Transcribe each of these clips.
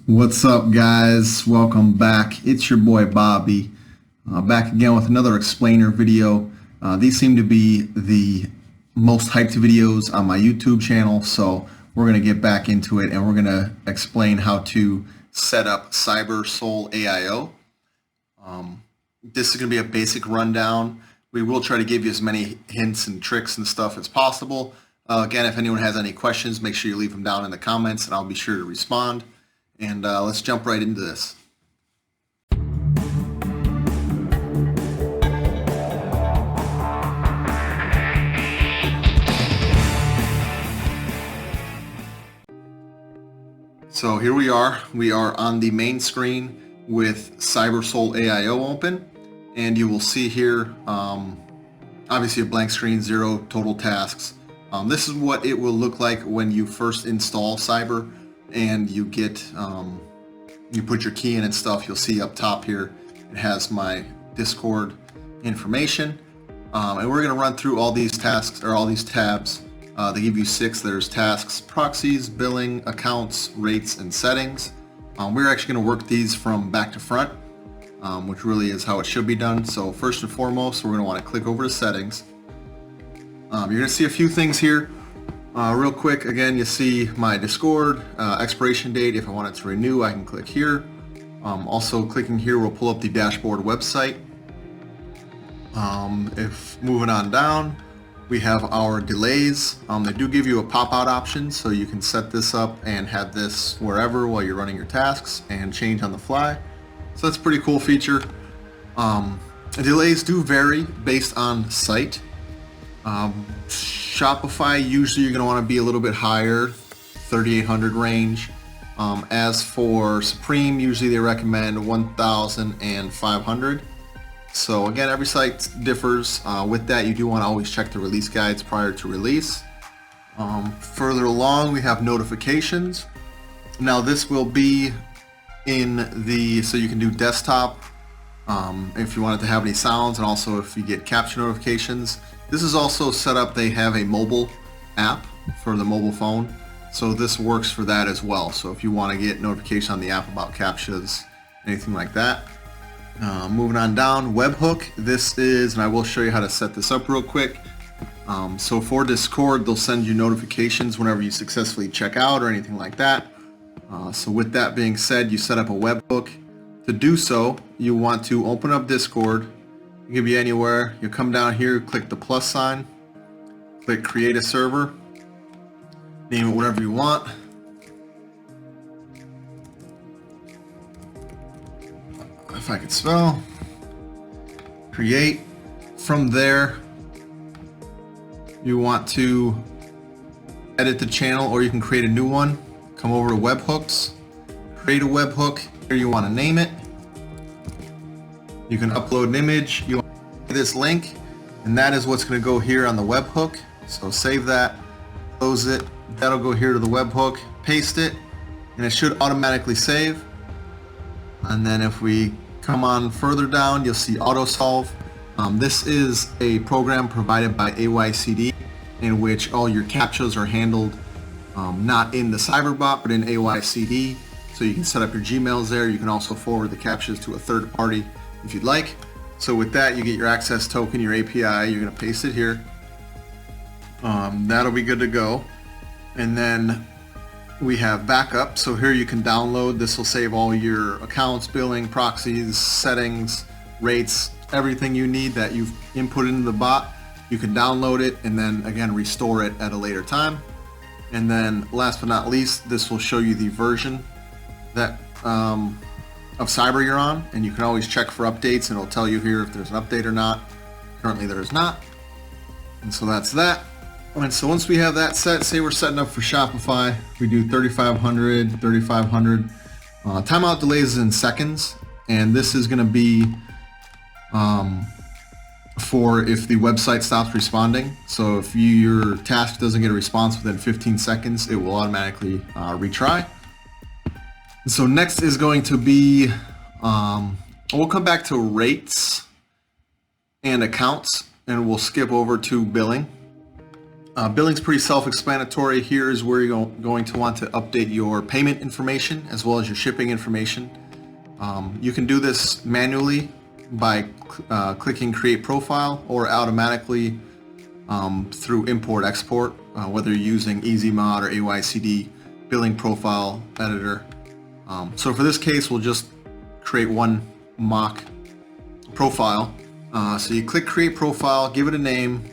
What's up, guys? Welcome back. It's your boy Bobby, back again with another explainer video. These seem to be the most hyped videos on my YouTube channel, so we're going to get back into it and we're going to explain how to set up Cybersole AIO. This is going to be a basic rundown. We will try to give you as many hints and tricks and stuff as possible. Again, if anyone has any questions, make sure you leave them down in the comments and I'll be sure to respond. And let's jump right into this. So here we are. We are on the main screen with Cybersole AIO open. And you will see here, obviously a blank screen, 0 total tasks. This is what it will look like when you first install Cyber. And you get, you put your key in and stuff. You'll see up top here, it has my Discord information. And we're going to run through all these tasks, or all these tabs. They give you 6. There's tasks, proxies, billing, accounts, rates, and settings. We're actually going to work these from back to front, which really is how it should be done. So first and foremost, we're going to want to click over to settings. You're going to see a few things here. Real quick, again, you see my Discord, expiration date. If I want it to renew, I can click here. Also, clicking here will pull up the dashboard website. If moving on down, we have our delays. They do give you a pop-out option, so you can set this up and have this wherever while you're running your tasks and change on the fly. So that's a pretty cool feature. Delays do vary based on site. Shopify, usually you're going to want to be a little bit higher, 3800 range. As for Supreme, usually they recommend 1500. So again, every site differs. With that, you do want to always check the release guides prior to release. Further along, we have notifications. Now this will be in the, so you can do desktop if you want it to have any sounds, and also if you get Captcha notifications. This is also set up, they have a mobile app for the mobile phone, so this works for that as well. So if you want to get notification on the app about Captchas, anything like that. Moving on down, webhook. This is, and I will show you how to set this up real quick. So for Discord, they'll send you notifications whenever you successfully check out or anything like that. So with that being said, you set up a webhook. To do so, you want to open up Discord. It can be anywhere. You come down here, click the plus sign, click create a server, name it whatever you want. If I could spell, create. From there, you want to edit the channel, or you can create a new one. Come over to webhooks, create a webhook. Here you want to name it. You can upload an image. You want this link, and that is what's going to go here on the webhook. So save that, close it. That'll go here to the webhook. Paste it, and it should automatically save. And then if we come on further down, you'll see auto solve. This is a program provided by AYCD in which all your captchas are handled not in the Cyberbot, but in AYCD. So you can set up your Gmails there. You can also forward the captchas to a third party if you'd like. So with that, you get your access token, your API. You're going to paste it here. That'll be good to go. And then we have backup. So here you can download. This will save all your accounts, billing, proxies, settings, rates, everything you need that you've input into the bot. You can download it and then again restore it at a later time. And then last but not least, this will show you the version that of Cyber you're on, and you can always check for updates, and it'll tell you here if there's an update or not. Currently there is not. And so that's that. And so once we have that set, say we're setting up for Shopify, we do 3500, 3500. Timeout delays is in seconds, and this is going to be for if the website stops responding. So if your task doesn't get a response within 15 seconds, it will automatically retry. So next is going to be, we'll come back to rates and accounts, and we'll skip over to billing. Billing's pretty self-explanatory. Here is where you're going to want to update your payment information as well as your shipping information. You can do this manually by clicking Create Profile, or automatically through Import-Export, whether you're using EasyMod or AYCD Billing Profile Editor. So for this case, we'll just create one mock profile. So you click Create Profile, give it a name,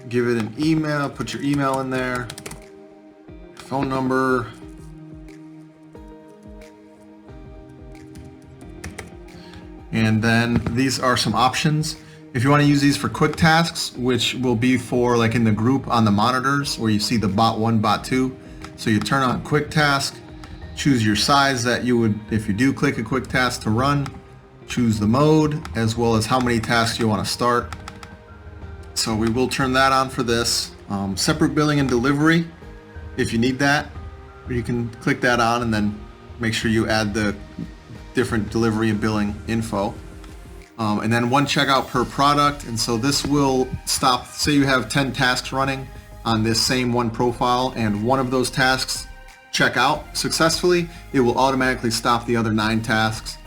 give it an email, put your email in there, phone number, and then these are some options. If you want to use these for quick tasks, which will be for like in the group on the monitors where you see the bot 1, bot 2. So you turn on quick task, choose your size that you would, if you do click a quick task to run, choose the mode as well as how many tasks you want to start. So we will turn that on for this. Separate billing and delivery, if you need that, you can click that on and then make sure you add the different delivery and billing info. And then one checkout per product. And so this will stop, say you have 10 tasks running on this same one profile and one of those tasks check out successfully, it will automatically stop the other 9 tasks.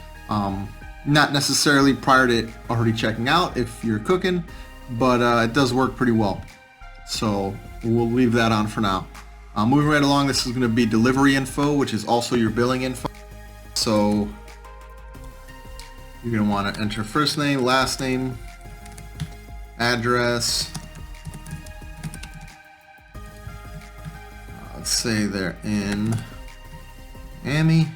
Not necessarily prior to it already checking out if you're cooking, but it does work pretty well. So we'll leave that on for now. Moving right along, this is going to be delivery info, which is also your billing info. So you're going to want to enter first name, last name, address. Let's say they're in Miami.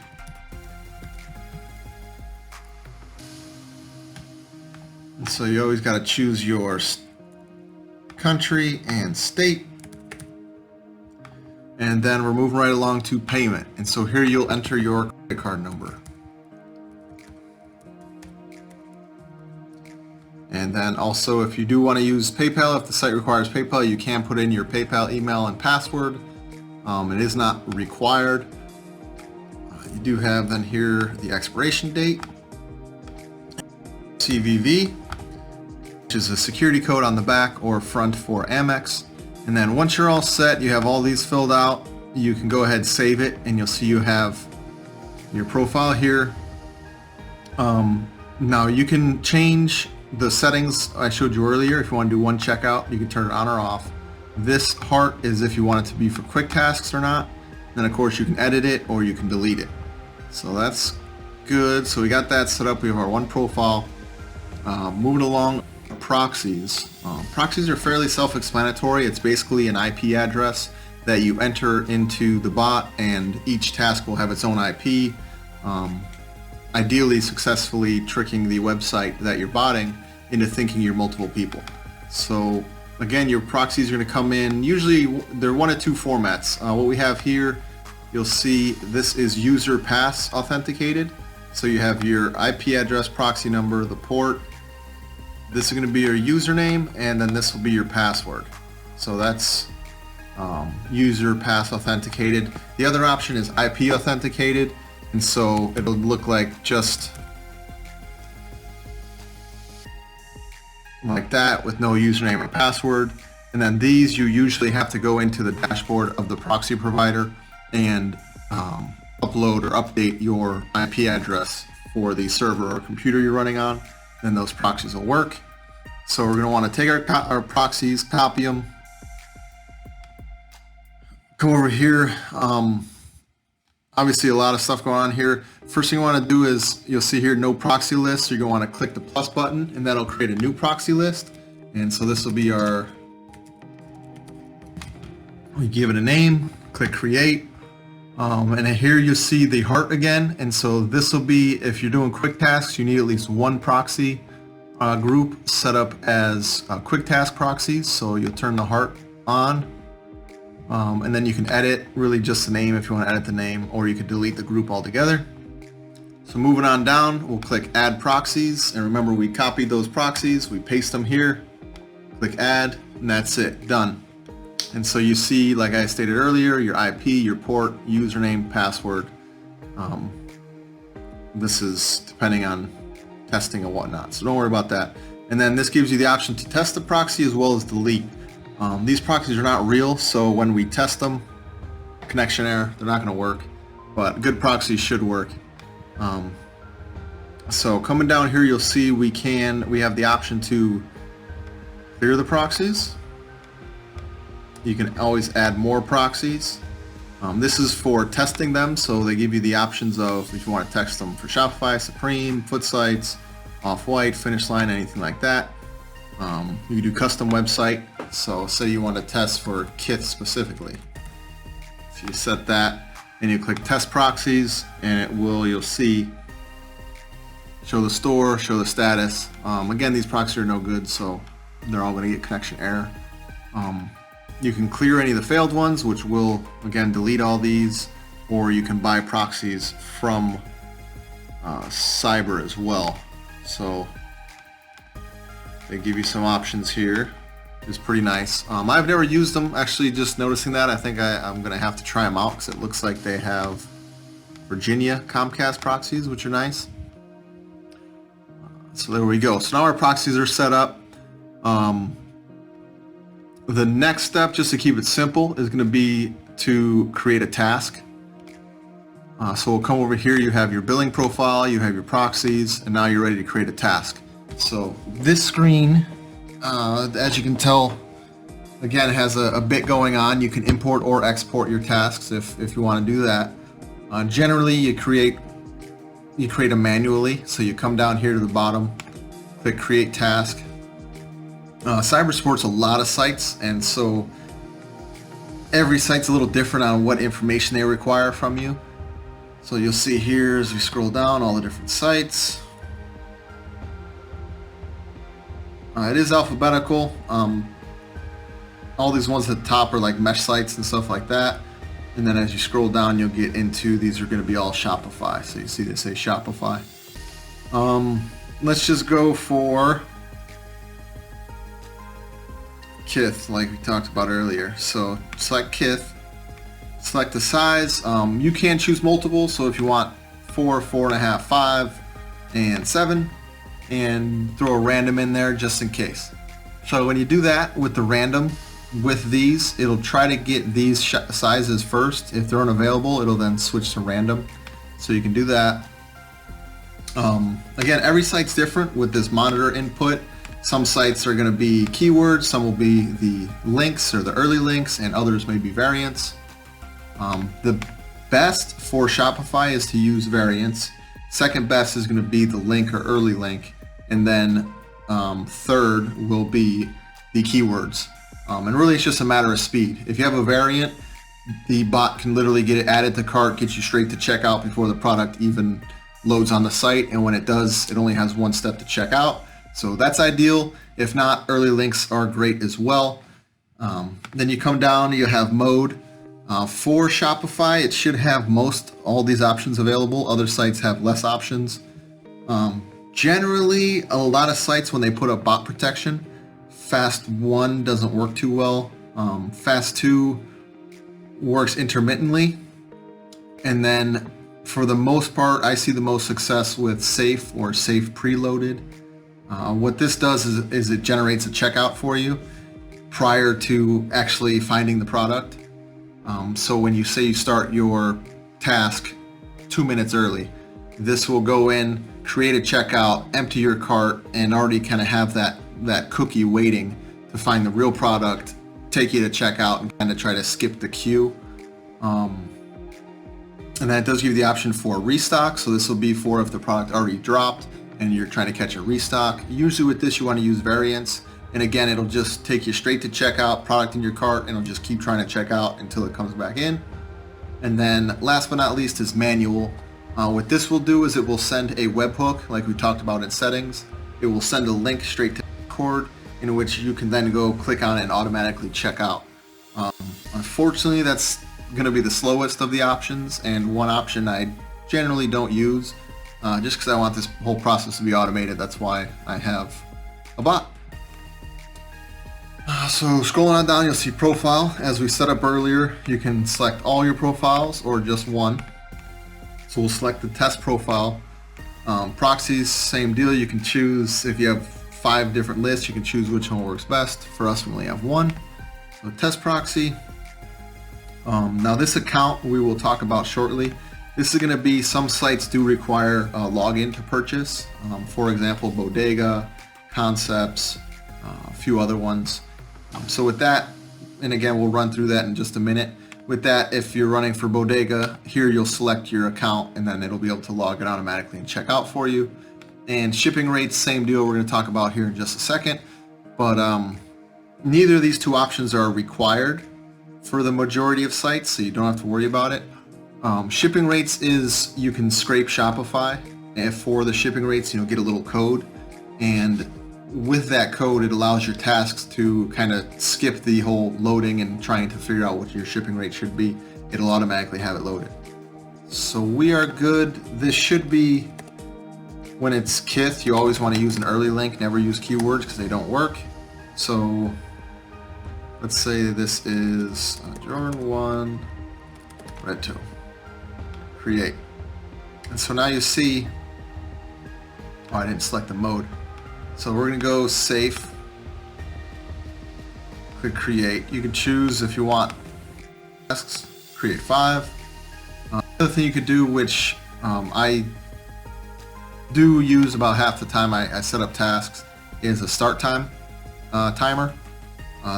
And so you always got to choose your country and state. And then we're moving right along to payment. And so here you'll enter your credit card number. And then also, if you do want to use PayPal, if the site requires PayPal, you can put in your PayPal email and password. It is not required. You do have then here the expiration date, CVV, which is a security code on the back or front for Amex. And then once you're all set, you have all these filled out, you can go ahead and save it, and you'll see you have your profile here. Now you can change the settings I showed you earlier. If you want to do one checkout, you can turn it on or off. This heart is if you want it to be for quick tasks or not. Then of course you can edit it or you can delete it. So that's good. So we got that set up. We have our one profile. Moving along, proxies. Proxies are fairly self-explanatory. It's basically an IP address that you enter into the bot, and each task will have its own IP. Ideally successfully tricking the website that you're botting into thinking you're multiple people. So again, your proxies are going to come in, usually they're one of two formats. What we have here, you'll see this is user pass authenticated. So you have your IP address, proxy number, the port. This is going to be your username, and then this will be your password. So that's user pass authenticated. The other option is IP authenticated, and so it'll look like just like that with no username or password. And then these, you usually have to go into the dashboard of the proxy provider and upload or update your IP address for the server or computer you're running on. Then those proxies will work. So we're going to want to take our proxies, copy them, come over here. Obviously a lot of stuff going on here. First thing you want to do is, you'll see here no proxy list. You're going to want to click the plus button, and that'll create a new proxy list. And so this will be our, we give it a name, click create. And here you see the heart again. And so this will be, if you're doing quick tasks, you need at least one proxy group set up as quick task proxies. So you'll turn the heart on. And then you can edit really just the name if you want to edit the name, or you could delete the group altogether. So moving on down, we'll click add proxies. And remember, we copied those proxies, we paste them here, click add, and that's it, done. And so you see, like I stated earlier, your IP, your port, username, password. This is depending on testing and whatnot, so don't worry about that. And then this gives you the option to test the proxy as well as delete. These proxies are not real, so when we test them, connection error, they're not going to work, but good proxies should work. So coming down here, you'll see we have the option to clear the proxies. You can always add more proxies. This is for testing them, so they give you the options of if you want to test them for Shopify, Supreme, Foot Sites, Off-White, Finish Line, anything like that. You can do custom website, so say you want to test for Kith specifically. So you set that and you click test proxies, and you'll see show the store, show the status. Again, these proxies are no good, so they're all going to get connection error. You can clear any of the failed ones, which will again delete all these, or you can buy proxies from Cyber as well. So they give you some options here. It's pretty nice. I've never used them, actually. Just noticing that, I think I'm gonna have to try them out because it looks like they have Virginia Comcast proxies, which are nice. So there we go. So now our proxies are set up. The next step, just to keep it simple, is going to be to create a task. So we'll come over here, you have your billing profile, you have your proxies, and now you're ready to create a task. So this screen, as you can tell, again, has a bit going on. You can import or export your tasks if you want to do that. Generally, you create them manually. So you come down here to the bottom, click Create Task. Cyber supports a lot of sites, and so every site's a little different on what information they require from you. So you'll see here as we scroll down all the different sites. It is alphabetical. All these ones at the top are like mesh sites and stuff like that. And then as you scroll down, you'll get into, these are going to be all Shopify. So you see they say Shopify. Let's just go for Kith, like we talked about earlier. So select Kith, select the size. You can choose multiple, so if you want 4, 4.5, 5, and 7, and throw a random in there just in case. So when you do that with the random, with these, it'll try to get these sizes first. If they're unavailable, it'll then switch to random. So you can do that. Again, every site's different with this monitor input. Some sites are going to be keywords, some will be the links or the early links, and others may be variants. The best for Shopify is to use variants. Second best is going to be the link or early link. And then third will be the keywords. And really it's just a matter of speed. If you have a variant, the bot can literally get it added to cart, get you straight to checkout before the product even loads on the site. And when it does, it only has one step to check out. So that's ideal. If not, early links are great as well. Then you come down, you have mode. For Shopify, it should have all these options available. Other sites have less options. Generally, a lot of sites, when they put up bot protection, Fast 1 doesn't work too well. Fast 2 works intermittently. And then for the most part, I see the most success with safe or safe preloaded. What this does is it generates a checkout for you prior to actually finding the product. So when you say you start your task 2 minutes early, this will go in, create a checkout, empty your cart, and already kind of have that cookie waiting to find the real product, take you to checkout, and kind of try to skip the queue. And that does give you the option for restock. So this will be for if the product already dropped and you're trying to catch a restock. Usually with this, you want to use variants. And again, it'll just take you straight to checkout, product in your cart, and it'll just keep trying to check out until it comes back in. And then last but not least is manual. What this will do is it will send a webhook, like we talked about in settings. It will send a link straight to Discord, in which you can then go click on it and automatically check out. Unfortunately, that's going to be the slowest of the options, and one option I generally don't use, just because I want this whole process to be automated. That's why I have a bot. So scrolling on down, you'll see profile. As we set up earlier, you can select all your profiles or just one. So we'll select the test profile. Proxies, same deal. You can choose if you have 5 different lists. You can choose which one works best. For us, we only have one. So test proxy. Now this account we will talk about shortly. This is going to be, some sites do require a login to purchase. For example, Bodega, Concepts, a few other ones. So with that, and again, we'll run through that in just a minute. With that, if you're running for Bodega, here you'll select your account and then it'll be able to log it automatically and check out for you. And shipping rates, same deal, we're going to talk about here in just a second. But neither of these two options are required for the majority of sites, so you don't have to worry about it. Shipping rates is, you can scrape Shopify, and for the shipping rates, get a little code, and with that code, it allows your tasks to kind of skip the whole loading and trying to figure out what your shipping rate should be. It'll automatically have it loaded. So we are good. This should be, when it's Kith, you always want to use an early link, never use keywords because they don't work. So let's say this is Jordan 1, Red 2. Create. And so now you see, I didn't select the mode. So we're going to go safe, click create. You can choose if you want tasks, create 5. Another thing you could do, which I do use about half the time I set up tasks, is a start time timer.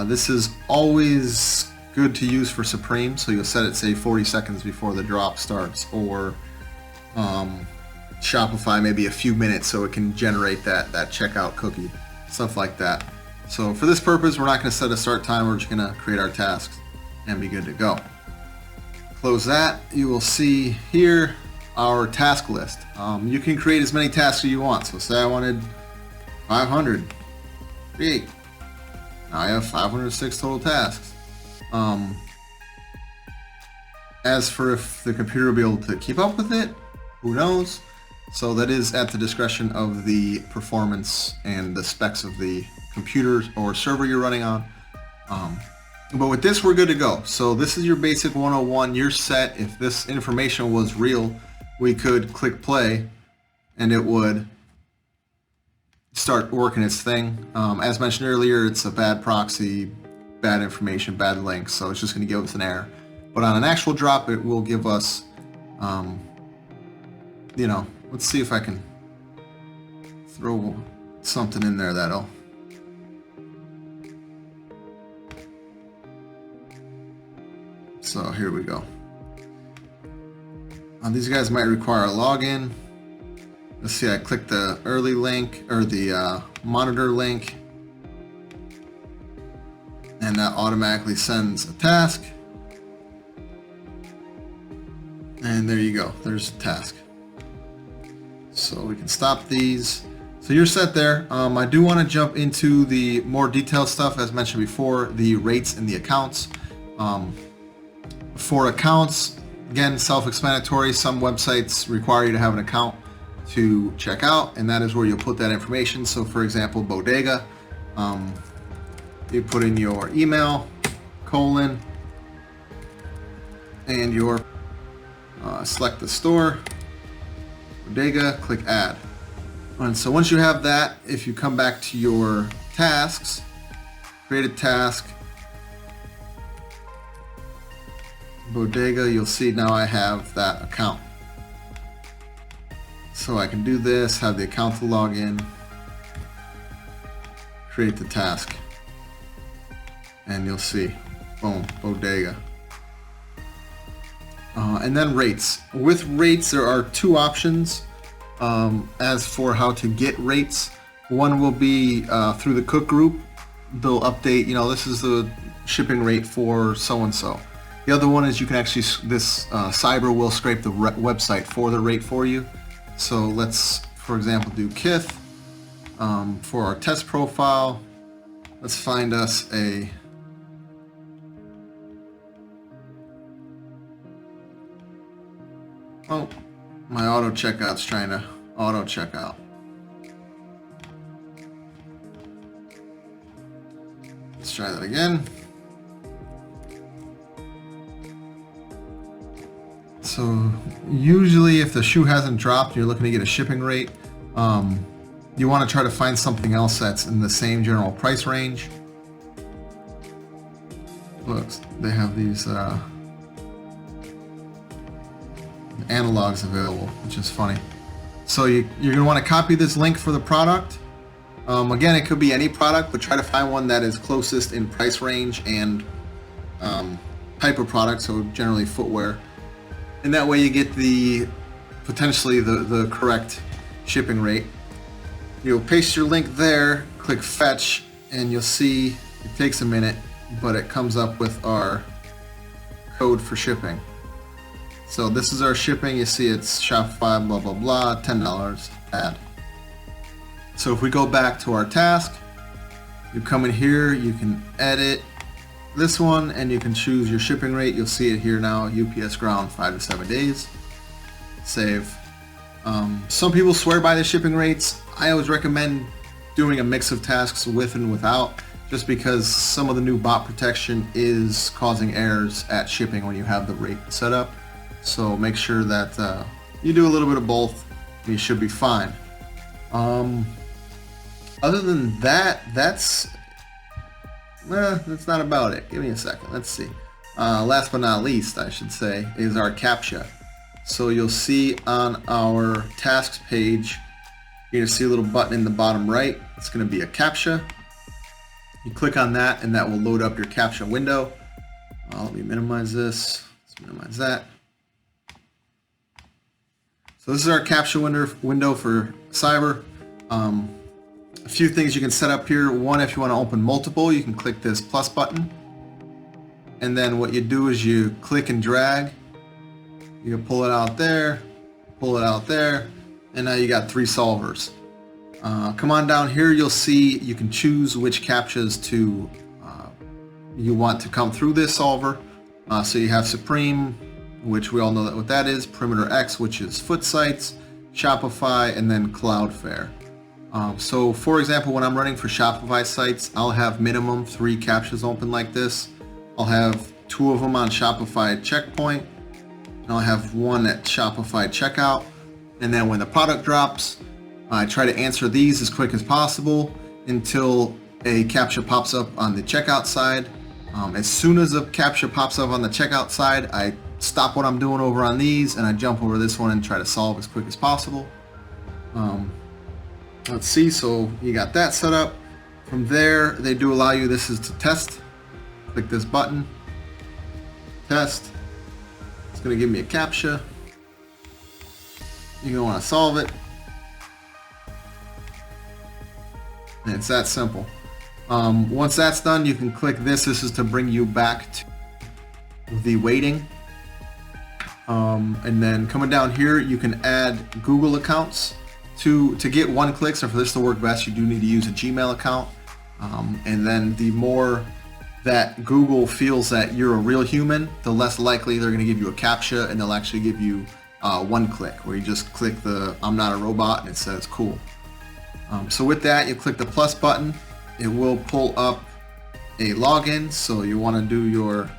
This is always good to use for Supreme, so you'll set it, say, 40 seconds before the drop starts, or Shopify maybe a few minutes so it can generate that checkout cookie, stuff like that. So for this purpose, we're not going to set a start time, we're just going to create our tasks and be good to go. Close that. You will see here our task list. You can create as many tasks as you want. So say I wanted 500, create. Now I have 506 total tasks. As for if the computer will be able to keep up with it, who knows? So that is at the discretion of the performance and the specs of the computer or server you're running on. But with this, we're good to go. So this is your basic 101. You're set. If this information was real, we could click play and it would start working its thing. As mentioned earlier, it's a bad proxy, bad information, bad links, so it's just going to give us an error. But on an actual drop, it will give us, let's see if I can throw something in there that'll. So here we go. These guys might require a login. Let's see, I click the early link or the monitor link, and that automatically sends a task. And there you go, there's a task. So we can stop these. So you're set there. I do want to jump into the more detailed stuff, as mentioned before, the rates and the accounts. For accounts, again, self-explanatory. Some websites require you to have an account to check out, and that is where you'll put that information. So for example, Bodega, you put in your email, colon, and your select the store, Bodega, click add. And so once you have that, if you come back to your tasks, create a task, Bodega, you'll see now I have that account. So I can do this, have the account to log in, create the task, and you'll see, boom, Bodega. And then rates. With rates, there are two options as for how to get rates. One will be through the cook group. They'll update, this is the shipping rate for so-and-so. The other one is you can actually, this Cyber will scrape the website for the rate for you. So let's, for example, do Kith. For our test profile, let's find us a oh, my auto checkout's trying to auto checkout. Let's try that again. So usually if the shoe hasn't dropped, you're looking to get a shipping rate. you want to try to find something else that's in the same general price range. Look, they have these analogs available, which is funny. So you're going to want to copy this link for the product. Again, it could be any product, but try to find one that is closest in price range and type of product, so generally footwear. And that way you get potentially the correct shipping rate. You'll paste your link there, click fetch, and you'll see it takes a minute, but it comes up with our code for shipping. So this is our shipping. You see it's Shopify, blah, blah, blah, $10, add. So if we go back to our task, you come in here, you can edit this one, and you can choose your shipping rate. You'll see it here now, UPS ground, 5 to 7 days. Save. Some people swear by the shipping rates. I always recommend doing a mix of tasks with and without, just because some of the new bot protection is causing errors at shipping when you have the rate set up. So make sure that you do a little bit of both, and you should be fine. Other than that, that's not about it. Give me a second. Let's see. Last but not least, I should say, is our Captcha. So you'll see on our tasks page, you're going to see a little button in the bottom right. It's going to be a Captcha. You click on that, and that will load up your Captcha window. Let me minimize this. Let's minimize that. So this is our Captcha window for Cyber. A few things you can set up here. One, if you want to open multiple, you can click this plus button. And then what you do is you click and drag. You can pull it out there, pull it out there, and now you got 3 solvers. Come on down here, you'll see you can choose which captchas you want to come through this solver. So you have Supreme, which we all know what that is, Perimeter X, which is foot sites, Shopify, and then Cloudflare. So for example, when I'm running for Shopify sites, I'll have minimum 3 captchas open like this. I'll have 2 of them on Shopify checkpoint, and I'll have 1 at Shopify checkout. And then when the product drops, I try to answer these as quick as possible until a captcha pops up on the checkout side. As soon as a captcha pops up on the checkout side, I stop what I'm doing over on these and I jump over this one and try to solve as quick as possible. Let's see, so you got that set up. From there, they do allow you, this is to test. Click this button, test. It's going to give me a captcha. You're going to want to solve it. And it's that simple. Once that's done, you can click this. This is to bring you back to the waiting. And then coming down here, you can add Google accounts. To get one-clicks, and for this to work best, you do need to use a Gmail account. And then the more that Google feels that you're a real human, the less likely they're going to give you a captcha, and they'll actually give you one click, where you just click the I'm not a robot, and it says cool. So with that, you click the plus button. It will pull up a login, so you want to do your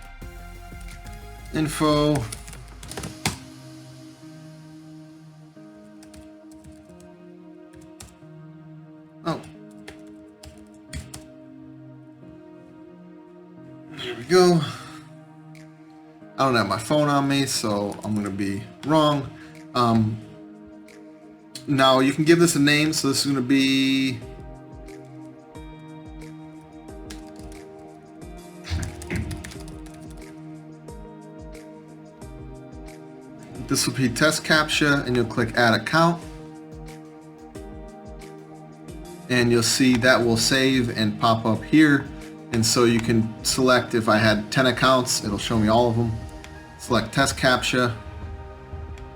info. Oh, there we go. I don't have my phone on me, so I'm going to be wrong. Now you can give this a name, so this is going to be test captcha, and you'll click add account. And you'll see that will save and pop up here. And so you can select, if I had 10 accounts, it'll show me all of them. Select test captcha.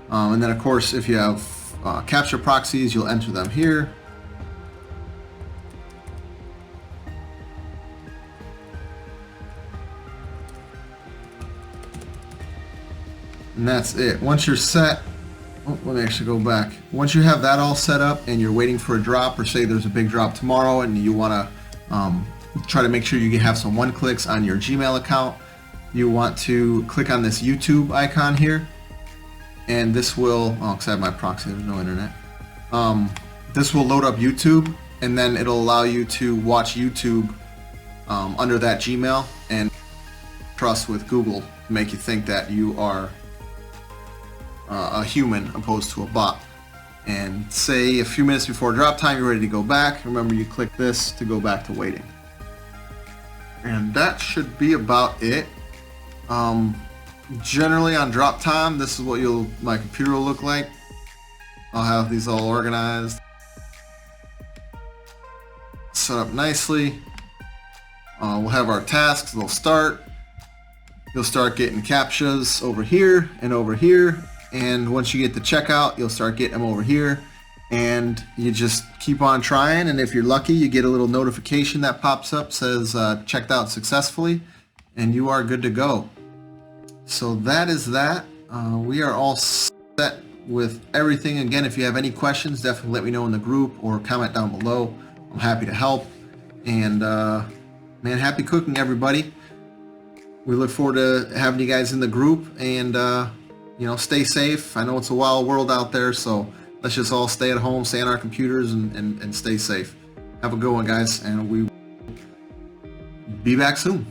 And then of course, if you have captcha proxies, you'll enter them here. And that's it. Once you're set, let me actually go back. Once you have that all set up and you're waiting for a drop, or say there's a big drop tomorrow and you want to try to make sure you can have some one-clicks on your Gmail account, you want to click on this YouTube icon here, and this will, because I have my proxy, there's no internet. This will load up YouTube, and then it'll allow you to watch YouTube under that Gmail, and trust with Google to make you think that you are a human opposed to a bot. And say a few minutes before drop time you're ready to go back, remember you click this to go back to waiting. And that should be about it. Generally on drop time, this is what my computer will look like. I'll have these all organized, set up nicely. We'll have our tasks, they'll start. You'll start getting Captchas over here and over here, and once you get to checkout, you'll start getting them over here, and you just keep on trying, and if you're lucky, you get a little notification that pops up, says checked out successfully, and you are good to go. So that is that. We are all set with everything. Again, if you have any questions, definitely let me know in the group or comment down below. I'm happy to help. And man, happy cooking, everybody. We look forward to having you guys in the group, and you know, stay safe. I know it's a wild world out there, so let's just all stay at home, stay on our computers, and stay safe. Have a good one, guys, and we'll be back soon.